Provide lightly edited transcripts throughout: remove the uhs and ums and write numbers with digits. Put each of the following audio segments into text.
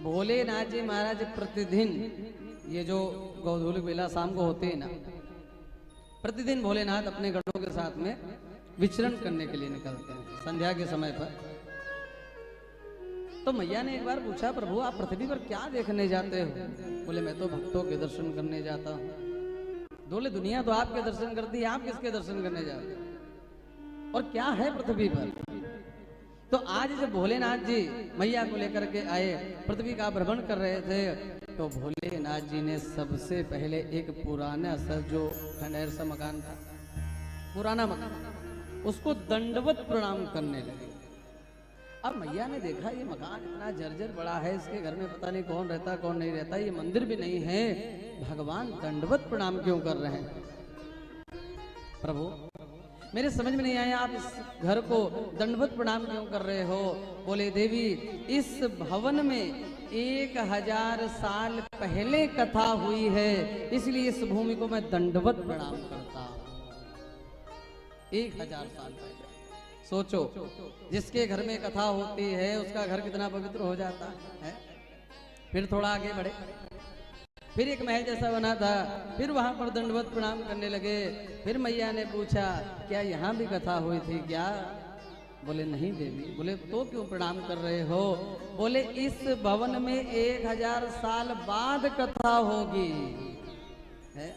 भोलेनाथ जी महाराज प्रतिदिन ये जो गौधूलिक बेला शाम को होते हैं ना, प्रतिदिन भोलेनाथ अपने गणों के साथ में विचरण करने के लिए निकलते हैं संध्या के समय पर। तो मैया ने एक बार पूछा, प्रभु आप पृथ्वी पर क्या देखने जाते हो? बोले मैं तो भक्तों के दर्शन करने जाता हूँ। बोले दुनिया तो आपके दर्शन करती है, आप किसके दर्शन करने जाते हो? और क्या है पृथ्वी पर? तो आज जब भोलेनाथ जी मैया को लेकर के आए, पृथ्वी का भ्रमण कर रहे थे, तो भोलेनाथ जी ने सबसे पहले एक पुराना सा जो खंडहर सा मकान था, पुराना मकान, उसको दंडवत प्रणाम करने लगे। अब मैया ने देखा ये मकान इतना जर्जर बड़ा है, इसके घर में पता नहीं कौन रहता कौन नहीं रहता, ये मंदिर भी नहीं है, भगवान दंडवत प्रणाम क्यों कर रहे हैं? प्रभु मेरे समझ में नहीं आया, आप इस घर को दंडवत प्रणाम क्यों कर रहे हो? बोले देवी इस भवन में 1000 साल पहले कथा हुई है, इसलिए इस भूमि को मैं दंडवत प्रणाम करता हूं। 1000 साल पहले सोचो, जिसके घर में कथा होती है उसका घर कितना पवित्र हो जाता है। फिर थोड़ा आगे बढ़े, फिर एक महल जैसा बना था, फिर वहां पर दंडवत प्रणाम करने लगे। फिर मैया ने पूछा क्या यहाँ भी कथा हुई थी क्या? बोले नहीं देवी। बोले तो क्यों प्रणाम कर रहे हो? बोले इस भवन में 1000 साल बाद कथा होगी है,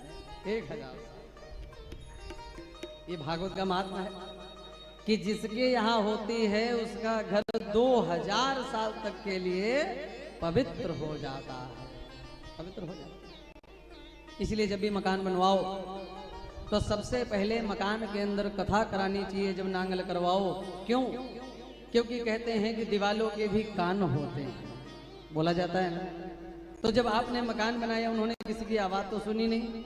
1000 साल। ये भागवत का महात्मा है कि जिसके यहाँ होती है उसका घर 2000 साल तक के लिए पवित्र हो जाता है, पवित्र हो जाता। इसलिए जब भी मकान बनवाओ तो सबसे पहले मकान के अंदर कथा करानी चाहिए जब नांगल करवाओ। क्यों? क्योंकि कहते हैं कि दीवालों के भी कान होते हैं, बोला जाता है ना। तो जब आपने मकान बनाया उन्होंने किसी की आवाज तो सुनी नहीं।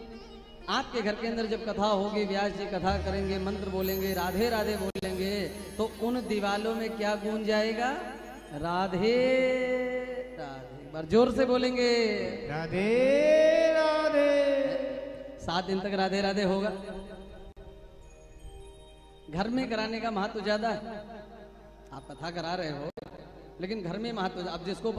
आपके घर के अंदर जब कथा होगी, व्यास जी कथा करेंगे, मंत्र बोलेंगे, राधे राधे बोलेंगे, तो उन दीवालों में क्या गूंज जाएगा? राधे राधे। एक बार जोर से बोलेंगे राधे राधे। 7 दिन तक राधे राधे होगा। घर में कराने का महत्व ज्यादा है। आप कथा करा रहे हो लेकिन घर में महत्व, अब जिसको